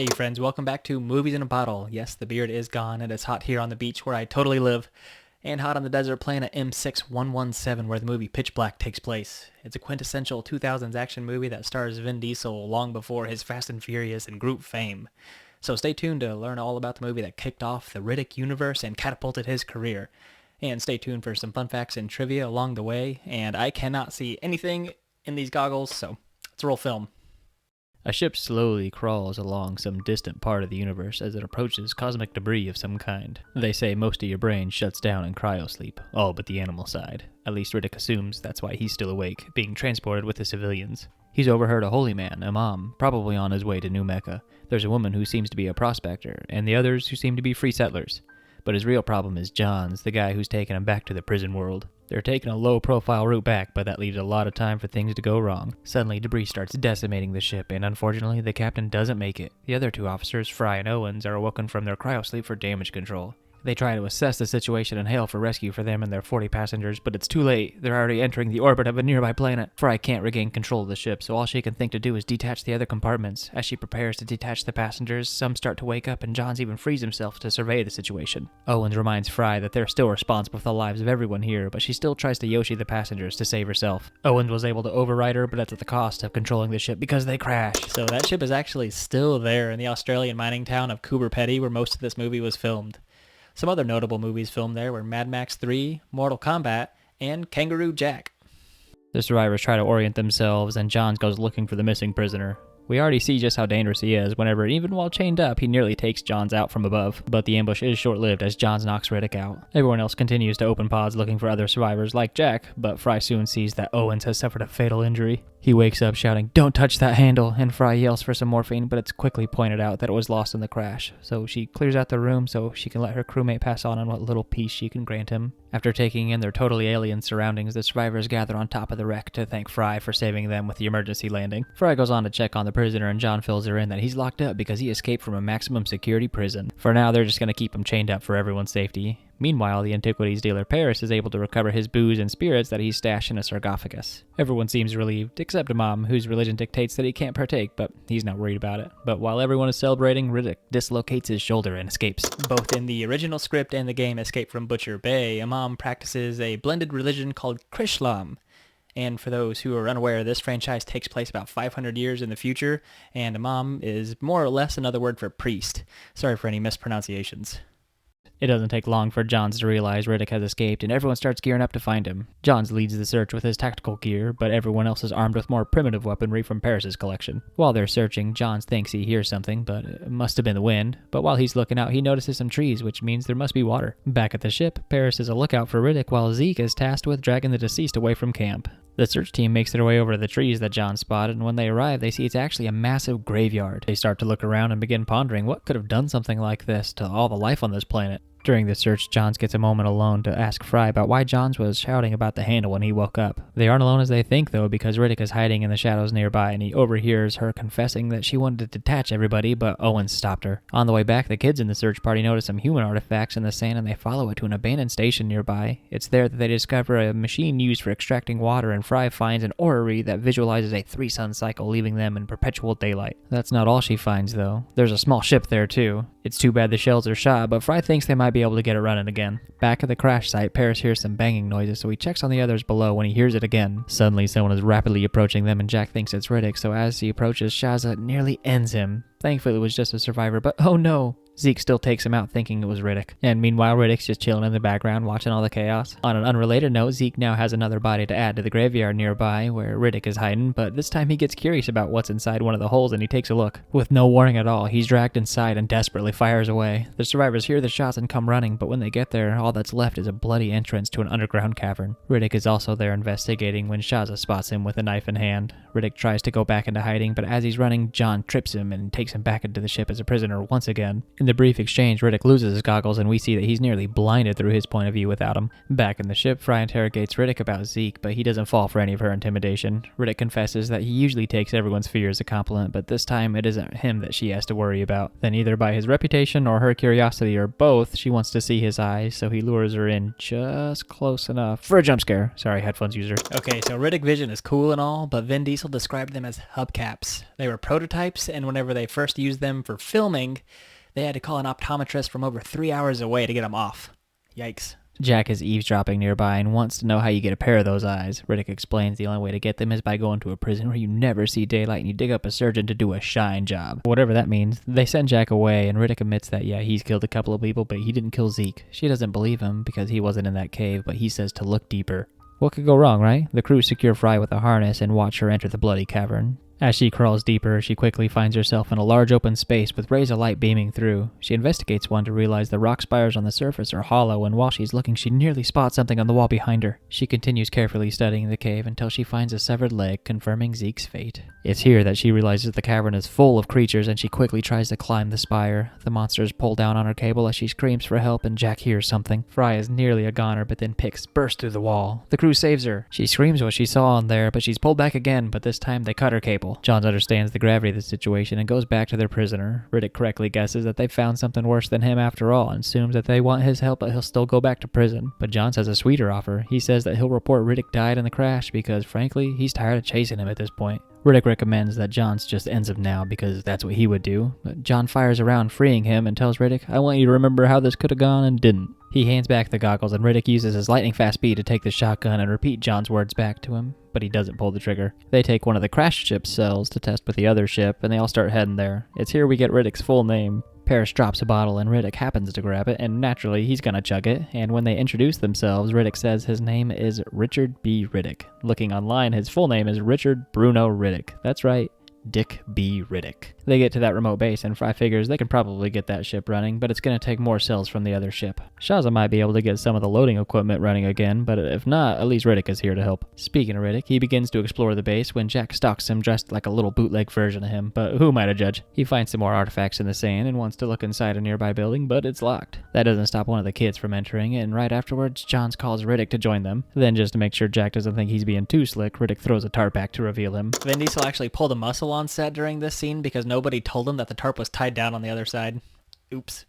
Hey friends, welcome back to Movies in a Bottle. Yes, the beard is gone and it's hot here on the beach where I totally live, and hot on the desert planet M6117 where the movie Pitch Black takes place. It's a quintessential 2000s action movie that stars Vin Diesel long before his Fast and Furious and Groot fame. So stay tuned to learn all about the movie that kicked off the Riddick universe and catapulted his career. And stay tuned for some fun facts and trivia along the way, and I cannot see anything in these goggles, so let's roll film. A ship slowly crawls along some distant part of the universe as it approaches cosmic debris of some kind. They say most of your brain shuts down in cryosleep, all but the animal side. At least Riddick assumes that's why he's still awake, being transported with the civilians. He's overheard a holy man, Imam, probably on his way to New Mecca. There's a woman who seems to be a prospector, and the others who seem to be free settlers. But his real problem is Johns, the guy who's taken him back to the prison world. They're taking a low-profile route back, but that leaves a lot of time for things to go wrong. Suddenly, debris starts decimating the ship, and unfortunately, the captain doesn't make it. The other two officers, Fry and Owens, are awoken from their cryosleep for damage control. They try to assess the situation and hail for rescue for them and their 40 passengers, but it's too late. They're already entering the orbit of a nearby planet. Fry can't regain control of the ship, so all she can think to do is detach the other compartments. As she prepares to detach the passengers, some start to wake up and Johns even frees himself to survey the situation. Owens reminds Fry that they're still responsible for the lives of everyone here, but she still tries to Yoshi the passengers to save herself. Owens was able to override her, but that's at the cost of controlling the ship because they crash. So that ship is actually still there in the Australian mining town of Coober Pedy, where most of this movie was filmed. Some other notable movies filmed there were Mad Max 3, Mortal Kombat, and Kangaroo Jack. The survivors try to orient themselves, and Johns goes looking for the missing prisoner. We already see just how dangerous he is whenever, even while chained up, he nearly takes Johns out from above. But the ambush is short-lived as Johns knocks Riddick out. Everyone else continues to open pods looking for other survivors like Jack, but Fry soon sees that Owens has suffered a fatal injury. He wakes up shouting, "Don't touch that handle," and Fry yells for some morphine, but it's quickly pointed out that it was lost in the crash. So she clears out the room so she can let her crewmate pass on what little peace she can grant him. After taking in their totally alien surroundings, the survivors gather on top of the wreck to thank Fry for saving them with the emergency landing. Fry goes on to check on the prisoner, and John fills her in that he's locked up because he escaped from a maximum security prison. For now, they're just going to keep him chained up for everyone's safety. Meanwhile, the antiquities dealer Paris is able to recover his booze and spirits that he's stashed in a sarcophagus. Everyone seems relieved, except Imam, whose religion dictates that he can't partake, but he's not worried about it. But while everyone is celebrating, Riddick dislocates his shoulder and escapes. Both in the original script and the game Escape from Butcher Bay, Imam practices a blended religion called Krishlam. And for those who are unaware, this franchise takes place about 500 years in the future, and Imam is more or less another word for priest. Sorry for any mispronunciations. It doesn't take long for Johns to realize Riddick has escaped, and everyone starts gearing up to find him. Johns leads the search with his tactical gear, but everyone else is armed with more primitive weaponry from Paris's collection. While they're searching, Johns thinks he hears something, but it must have been the wind. But while he's looking out, he notices some trees, which means there must be water. Back at the ship, Paris is a lookout for Riddick, while Zeke is tasked with dragging the deceased away from camp. The search team makes their way over to the trees that John spotted, and when they arrive, they see it's actually a massive graveyard. They start to look around and begin pondering what could have done something like this to all the life on this planet. During the search, Johns gets a moment alone to ask Fry about why Johns was shouting about the handle when he woke up. They aren't alone as they think, though, because Riddick is hiding in the shadows nearby, and he overhears her confessing that she wanted to detach everybody, but Owens stopped her. On the way back, the kids in the search party notice some human artifacts in the sand, and they follow it to an abandoned station nearby. It's there that they discover a machine used for extracting water, and Fry finds an orrery that visualizes a 3-sun cycle, leaving them in perpetual daylight. That's not all she finds, though. There's a small ship there, too. It's too bad the shells are shot, but Fry thinks they might be able to get it running again. Back at the crash site, Paris hears some banging noises, so he checks on the others below when he hears it again. Suddenly, someone is rapidly approaching them, and Jack thinks it's Riddick, so as he approaches, Shaza nearly ends him. Thankfully, it was just a survivor, but oh no! Zeke still takes him out thinking it was Riddick. And meanwhile, Riddick's just chilling in the background watching all the chaos. On an unrelated note, Zeke now has another body to add to the graveyard nearby where Riddick is hiding, but this time he gets curious about what's inside one of the holes and he takes a look. With no warning at all, he's dragged inside and desperately fires away. The survivors hear the shots and come running, but when they get there, all that's left is a bloody entrance to an underground cavern. Riddick is also there investigating when Shaza spots him with a knife in hand. Riddick tries to go back into hiding, but as he's running, John trips him and takes him back into the ship as a prisoner once again. In the the brief exchange, Riddick loses his goggles and we see that he's nearly blinded through his point of view without them. Back in the ship, Fry interrogates Riddick about Zeke, but he doesn't fall for any of her intimidation. Riddick confesses that he usually takes everyone's fear as a compliment, but this time it isn't him that she has to worry about. Then either by his reputation or her curiosity or both, she wants to see his eyes, so he lures her in just close enough for a jump scare. Sorry, headphones user. Okay, so Riddick Vision is cool and all, but Vin Diesel described them as hubcaps. They were prototypes, and whenever they first used them for filming, they had to call an optometrist from over 3 hours away to get them off. Yikes. Jack is eavesdropping nearby and wants to know how you get a pair of those eyes. Riddick explains the only way to get them is by going to a prison where you never see daylight and you dig up a surgeon to do a shine job. Whatever that means. They send Jack away and Riddick admits that, yeah, he's killed a couple of people, but he didn't kill Zeke. She doesn't believe him because he wasn't in that cave, but he says to look deeper. What could go wrong, right? The crew secure Fry with a harness and watch her enter the bloody cavern. As she crawls deeper, she quickly finds herself in a large open space with rays of light beaming through. She investigates one to realize the rock spires on the surface are hollow, and while she's looking, she nearly spots something on the wall behind her. She continues carefully studying the cave until she finds a severed leg, confirming Zeke's fate. It's here that she realizes the cavern is full of creatures, and she quickly tries to climb the spire. The monsters pull down on her cable as she screams for help, and Jack hears something. Fry is nearly a goner, but then Pix bursts through the wall. The crew saves her. She screams what she saw on there, but she's pulled back again, but this time they cut her cable. Johns understands the gravity of the situation and goes back to their prisoner. Riddick correctly guesses that they found something worse than him after all and assumes that they want his help, but he'll still go back to prison. But Johns has a sweeter offer. He says that he'll report Riddick died in the crash because, frankly, he's tired of chasing him at this point. Riddick recommends that Johns just ends him now because that's what he would do. But John fires around, freeing him, and tells Riddick, "I want you to remember how this could have gone," and didn't. He hands back the goggles, and Riddick uses his lightning-fast speed to take the shotgun and repeat John's words back to him, but he doesn't pull the trigger. They take one of the crashed ship's cells to test with the other ship, and they all start heading there. It's here we get Riddick's full name. Paris drops a bottle, and Riddick happens to grab it, and naturally, he's gonna chug it, and when they introduce themselves, Riddick says his name is Richard B. Riddick. Looking online, his full name is Richard Bruno Riddick. That's right. Dick B. Riddick. They get to that remote base, and Fry figures they can probably get that ship running, but it's going to take more cells from the other ship. Shaza might be able to get some of the loading equipment running again, but if not, at least Riddick is here to help. Speaking of Riddick, he begins to explore the base when Jack stalks him dressed like a little bootleg version of him, but who am I to judge? He finds some more artifacts in the sand and wants to look inside a nearby building, but it's locked. That doesn't stop one of the kids from entering, and right afterwards, Johns calls Riddick to join them. Then, just to make sure Jack doesn't think he's being too slick, Riddick throws a tarp back to reveal him. Vin Diesel actually pulled a muscle on set during this scene because nobody told him that the tarp was tied down on the other side. Oops.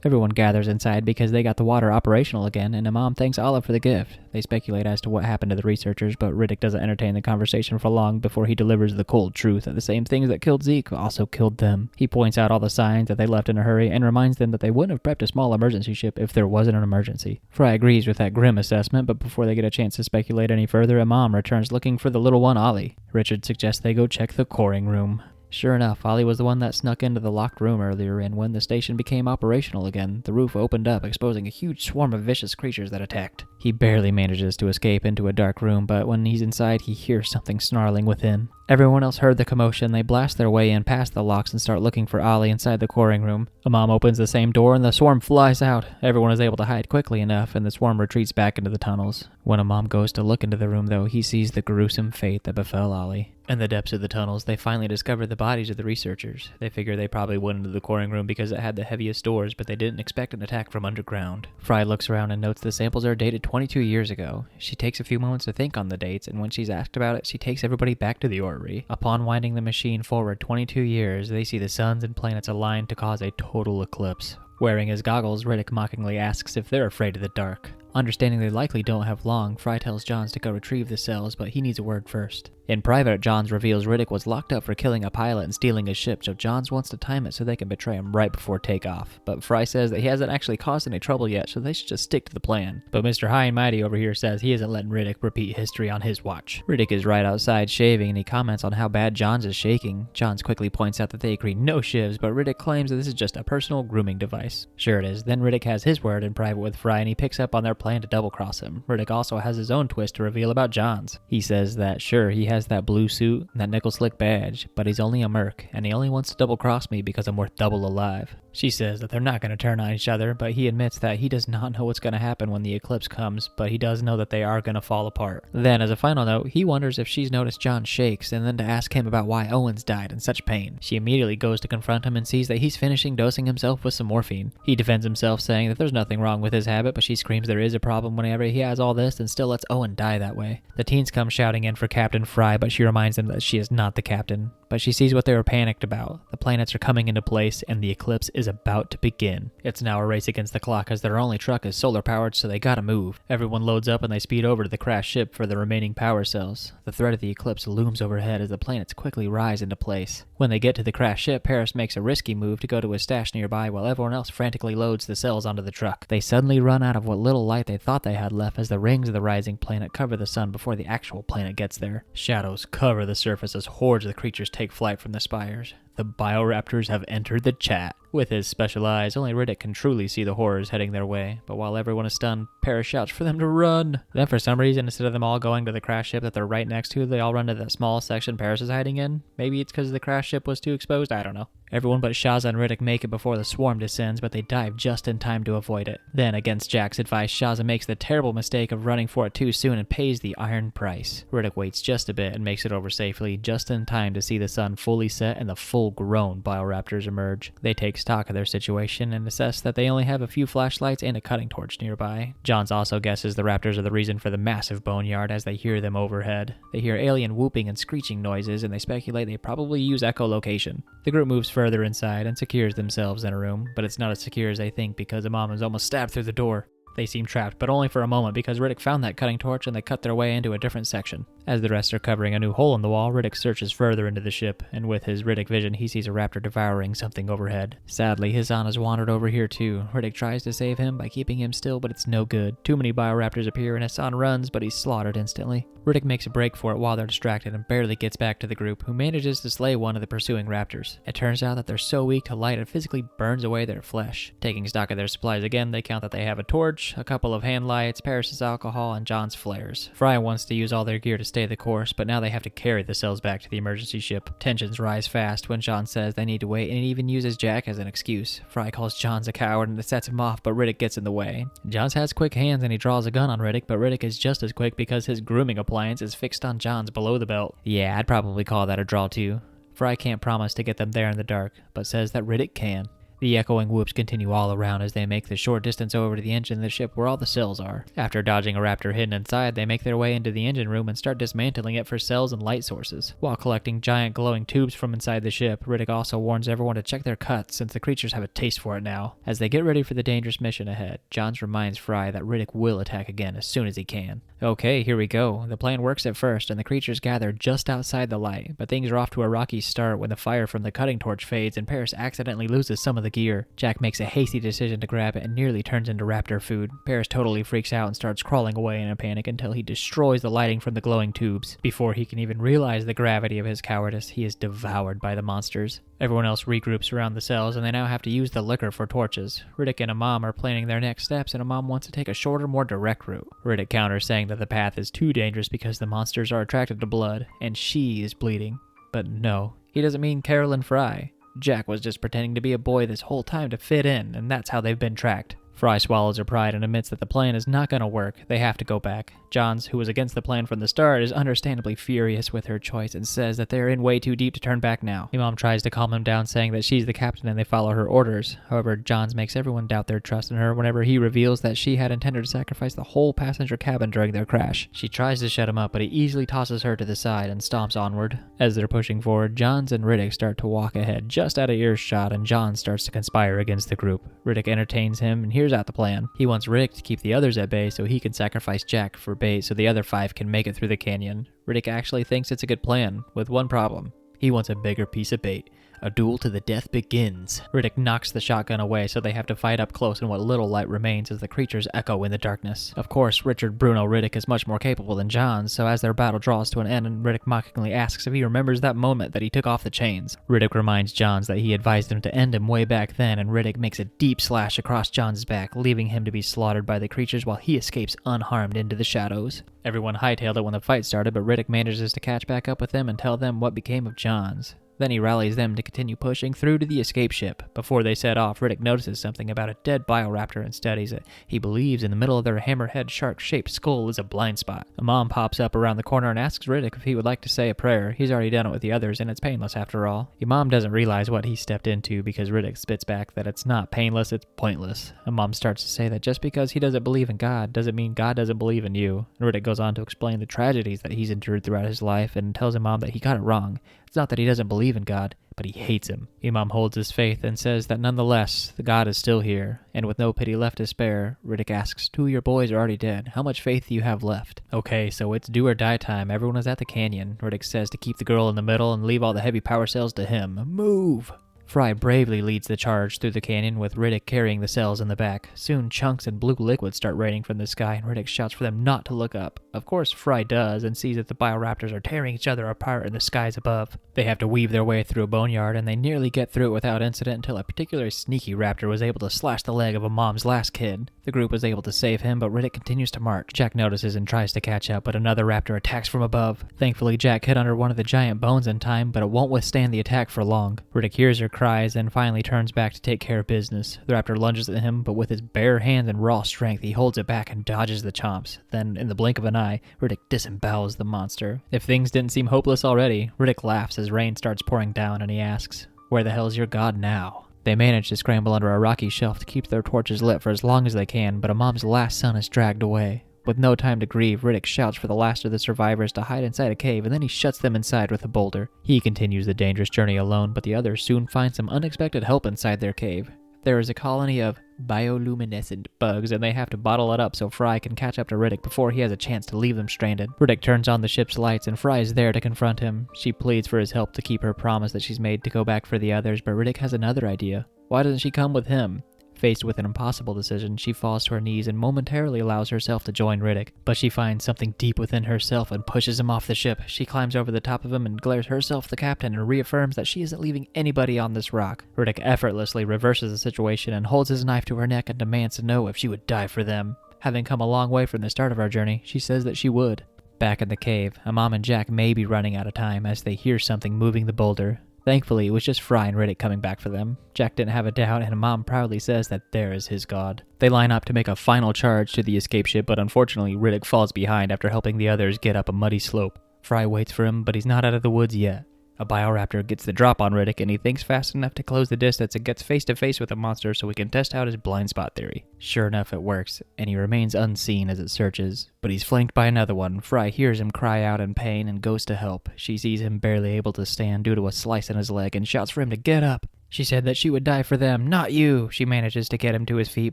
Everyone gathers inside because they got the water operational again, and Imam thanks Olive for the gift. They speculate as to what happened to the researchers, but Riddick doesn't entertain the conversation for long before he delivers the cold truth that the same things that killed Zeke also killed them. He points out all the signs that they left in a hurry and reminds them that they wouldn't have prepped a small emergency ship if there wasn't an emergency. Fry agrees with that grim assessment, but before they get a chance to speculate any further, Imam returns looking for the little one, Ollie. Richard suggests they go check the coring room. Sure enough, Ollie was the one that snuck into the locked room earlier, and when the station became operational again, the roof opened up, exposing a huge swarm of vicious creatures that attacked. He barely manages to escape into a dark room, but when he's inside, he hears something snarling within. Everyone else heard the commotion. They blast their way in past the locks and start looking for Ollie inside the coring room. Imam opens the same door and the swarm flies out. Everyone is able to hide quickly enough, and the swarm retreats back into the tunnels. When Imam goes to look into the room, though, he sees the gruesome fate that befell Ollie. In the depths of the tunnels, they finally discover the bodies of the researchers. They figure they probably went into the coring room because it had the heaviest doors, but they didn't expect an attack from underground. Fry looks around and notes the samples are dated 22 years ago. She takes a few moments to think on the dates, and when she's asked about it, she takes everybody back to the orrery. Upon winding the machine forward 22 years, they see the suns and planets aligned to cause a total eclipse. Wearing his goggles, Riddick mockingly asks if they're afraid of the dark. Understanding they likely don't have long, Fry tells Johns to go retrieve the cells, but he needs a word first. In private, Johns reveals Riddick was locked up for killing a pilot and stealing his ship, so Johns wants to time it so they can betray him right before takeoff. But Fry says that he hasn't actually caused any trouble yet, so they should just stick to the plan. But Mr. High and Mighty over here says he isn't letting Riddick repeat history on his watch. Riddick is right outside shaving, and he comments on how bad Johns is shaking. Johns quickly points out that they agree no shivs, but Riddick claims that this is just a personal grooming device. Sure it is. Then Riddick has his word in private with Fry, and he picks up on their plan to double-cross him. Riddick also has his own twist to reveal about Johns. He says that, sure, he has has that blue suit and that nickel slick badge, but he's only a merc, and he only wants to double cross me because I'm worth double alive. She says that they're not going to turn on each other, but he admits that he does not know what's going to happen when the eclipse comes, but he does know that they are going to fall apart. Then, as a final note, he wonders if she's noticed John shakes, and then to ask him about why Owens died in such pain. She immediately goes to confront him and sees that he's finishing dosing himself with some morphine. He defends himself, saying that there's nothing wrong with his habit, but she screams there is a problem whenever he has all this and still lets Owen die that way. The teens come shouting in for Captain Fry, but she reminds them that she is not the captain. But she sees what they were panicked about. The planets are coming into place, and the eclipse is about to begin. It's now a race against the clock as their only truck is solar powered, so they gotta move. Everyone loads up and they speed over to the crashed ship for the remaining power cells. The threat of the eclipse looms overhead as the planets quickly rise into place. When they get to the crashed ship, Paris makes a risky move to go to his stash nearby while everyone else frantically loads the cells onto the truck. They suddenly run out of what little light they thought they had left as the rings of the rising planet cover the sun before the actual planet gets there. Shadows cover the surface as hordes of the creatures take flight from the spires. The bioraptors have entered the chat. With his special eyes, only Riddick can truly see the horrors heading their way, but while everyone is stunned, Paris shouts for them to run. Then for some reason, instead of them all going to the crash ship that they're right next to, they all run to that small section Paris is hiding in. Maybe it's because the crash ship was too exposed, I don't know. Everyone but Shaza and Riddick make it before the swarm descends, but they dive just in time to avoid it. Then, against Jack's advice, Shaza makes the terrible mistake of running for it too soon and pays the iron price. Riddick waits just a bit and makes it over safely, just in time to see the sun fully set and the full-grown bioraptors emerge. They take stock of their situation and assess that they only have a few flashlights and a cutting torch nearby. Johns also guesses the raptors are the reason for the massive boneyard as they hear them overhead. They hear alien whooping and screeching noises, and they speculate they probably use echolocation. The group moves further inside and secures themselves in a room, but it's not as secure as they think because a mom is almost stabbed through the door. They seem trapped, but only for a moment because Riddick found that cutting torch and they cut their way into a different section. As the rest are covering a new hole in the wall, Riddick searches further into the ship, and with his Riddick vision, he sees a raptor devouring something overhead. Sadly, Hassan has wandered over here too. Riddick tries to save him by keeping him still, but it's no good. Too many bioraptors appear and Hassan runs, but he's slaughtered instantly. Riddick makes a break for it while they're distracted and barely gets back to the group, who manages to slay one of the pursuing raptors. It turns out that they're so weak to light it physically burns away their flesh. Taking stock of their supplies again, they count that they have a torch, a couple of hand lights, Paris's alcohol, and John's flares. Fry wants to use all their gear to stay the course, but now they have to carry the cells back to the emergency ship. Tensions rise fast when John says they need to wait, and he even uses Jack as an excuse. Fry calls Johns a coward and it sets him off, but Riddick gets in the way. Johns has quick hands and he draws a gun on Riddick, but Riddick is just as quick because his grooming appliance is fixed on Johns below the belt. Yeah, I'd probably call that a draw too. Fry can't promise to get them there in the dark, but says that Riddick can. The echoing whoops continue all around as they make the short distance over to the engine of the ship where all the cells are. After dodging a raptor hidden inside, they make their way into the engine room and start dismantling it for cells and light sources. While collecting giant glowing tubes from inside the ship, Riddick also warns everyone to check their cuts since the creatures have a taste for it now. As they get ready for the dangerous mission ahead, Johns reminds Fry that Riddick will attack again as soon as he can. Okay, here we go. The plan works at first and the creatures gather just outside the light, but things are off to a rocky start when the fire from the cutting torch fades and Paris accidentally loses some of the gear. Jack makes a hasty decision to grab it and nearly turns into raptor food. Paris totally freaks out and starts crawling away in a panic until he destroys the lighting from the glowing tubes. Before he can even realize the gravity of his cowardice, he is devoured by the monsters. Everyone else regroups around the cells and they now have to use the liquor for torches. Riddick and Imam are planning their next steps and Imam wants to take a shorter, more direct route. Riddick counters saying that the path is too dangerous because the monsters are attracted to blood and she is bleeding. But no, he doesn't mean Carolyn Fry. Jack was just pretending to be a boy this whole time to fit in, and that's how they've been tracked. Fry swallows her pride and admits that the plan is not going to work. They have to go back. Johns, who was against the plan from the start, is understandably furious with her choice and says that they're in way too deep to turn back now. Imam tries to calm him down, saying that she's the captain and they follow her orders. However, Johns makes everyone doubt their trust in her whenever he reveals that she had intended to sacrifice the whole passenger cabin during their crash. She tries to shut him up, but he easily tosses her to the side and stomps onward. As they're pushing forward, Johns and Riddick start to walk ahead just out of earshot, and Johns starts to conspire against the group. Riddick entertains him and hears out the plan. He wants Riddick to keep the others at bay so he can sacrifice Jack for bait so the other 5 can make it through the canyon. Riddick actually thinks it's a good plan, with one problem. He wants a bigger piece of bait. A duel to the death begins. Riddick knocks the shotgun away, so they have to fight up close in what little light remains as the creatures echo in the darkness. Of course, Richard Bruno Riddick is much more capable than Johns, so as their battle draws to an end, Riddick mockingly asks if he remembers that moment that he took off the chains. Riddick reminds Johns that he advised him to end him way back then, and Riddick makes a deep slash across Johns' back, leaving him to be slaughtered by the creatures while he escapes unharmed into the shadows. Everyone hightailed it when the fight started, but Riddick manages to catch back up with them and tell them what became of Johns. Then he rallies them to continue pushing through to the escape ship. Before they set off, Riddick notices something about a dead bioraptor and studies it. He believes in the middle of their hammerhead shark-shaped skull is a blind spot. A mom pops up around the corner and asks Riddick if he would like to say a prayer. He's already done it with the others, and it's painless after all. Imam doesn't realize what he stepped into because Riddick spits back that it's not painless, it's pointless. Imam starts to say that just because he doesn't believe in God doesn't mean God doesn't believe in you. Riddick goes on to explain the tragedies that he's endured throughout his life and tells Imam that he got it wrong. It's not that he doesn't believe in God, but he hates him. Imam holds his faith and says that nonetheless, the God is still here, and with no pity left to spare, Riddick asks, 2 of your boys are already dead. How much faith do you have left? Okay, so it's do or die time. Everyone is at the canyon. Riddick says to keep the girl in the middle and leave all the heavy power cells to him. Move! Fry bravely leads the charge through the canyon with Riddick carrying the cells in the back. Soon chunks and blue liquid start raining from the sky and Riddick shouts for them not to look up. Of course Fry does and sees that the bioraptors are tearing each other apart in the skies above. They have to weave their way through a boneyard and they nearly get through it without incident until a particularly sneaky raptor was able to slash the leg of a mom's last kid. The group was able to save him, but Riddick continues to march. Jack notices and tries to catch up, but another raptor attacks from above. Thankfully Jack hid under one of the giant bones in time, but it won't withstand the attack for long. Riddick hears her cries and finally turns back to take care of business. The raptor lunges at him, but with his bare hands and raw strength, he holds it back and dodges the chomps. Then, in the blink of an eye, Riddick disembowels the monster. If things didn't seem hopeless already, Riddick laughs as rain starts pouring down and he asks, "Where the hell's your god now?" They manage to scramble under a rocky shelf to keep their torches lit for as long as they can, but Imam's last son is dragged away. With no time to grieve, Riddick shouts for the last of the survivors to hide inside a cave, and then he shuts them inside with a boulder. He continues the dangerous journey alone, but the others soon find some unexpected help inside their cave. There is a colony of bioluminescent bugs, and they have to bottle it up so Fry can catch up to Riddick before he has a chance to leave them stranded. Riddick turns on the ship's lights, and Fry is there to confront him. She pleads for his help to keep her promise that she's made to go back for the others, but Riddick has another idea. Why doesn't she come with him? Faced with an impossible decision, she falls to her knees and momentarily allows herself to join Riddick. But she finds something deep within herself and pushes him off the ship. She climbs over the top of him and declares herself the captain and reaffirms that she isn't leaving anybody on this rock. Riddick effortlessly reverses the situation and holds his knife to her neck and demands to know if she would die for them. Having come a long way from the start of our journey, she says that she would. Back in the cave, Imam and Jack may be running out of time as they hear something moving the boulder. Thankfully, it was just Fry and Riddick coming back for them. Jack didn't have a doubt, and Imam proudly says that there is his god. They line up to make a final charge to the escape ship, but unfortunately, Riddick falls behind after helping the others get up a muddy slope. Fry waits for him, but he's not out of the woods yet. A bioraptor gets the drop on Riddick, and he thinks fast enough to close the distance and gets face to face with the monster so he can test out his blind spot theory. Sure enough, it works, and he remains unseen as it searches. But he's flanked by another one. Fry hears him cry out in pain and goes to help. She sees him barely able to stand due to a slice in his leg and shouts for him to get up. She said that she would die for them, not you. She manages to get him to his feet,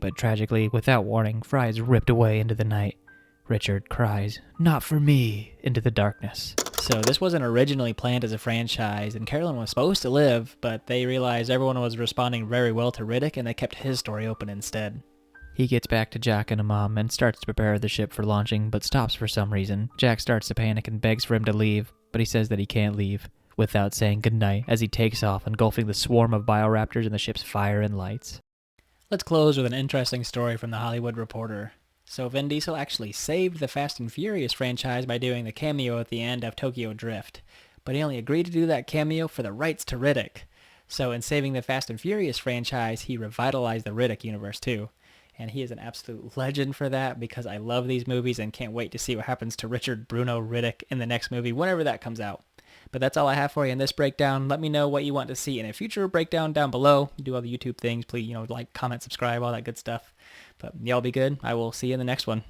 but tragically, without warning, Fry is ripped away into the night. Richard cries, "Not for me," into the darkness. So this wasn't originally planned as a franchise, and Carolyn was supposed to live, but they realized everyone was responding very well to Riddick, and they kept his story open instead. He gets back to Jack and Imam and starts to prepare the ship for launching, but stops for some reason. Jack starts to panic and begs for him to leave, but he says that he can't leave, without saying goodnight as he takes off, engulfing the swarm of bioraptors in the ship's fire and lights. Let's close with an interesting story from The Hollywood Reporter. So Vin Diesel actually saved the Fast and Furious franchise by doing the cameo at the end of Tokyo Drift, but he only agreed to do that cameo for the rights to Riddick. So in saving the Fast and Furious franchise, he revitalized the Riddick universe too. And he is an absolute legend for that because I love these movies and can't wait to see what happens to Richard Bruno Riddick in the next movie, whenever that comes out. But that's all I have for you in this breakdown. Let me know what you want to see in a future breakdown down below. Do all the YouTube things. Please, like, comment, subscribe, all that good stuff. But y'all be good. I will see you in the next one.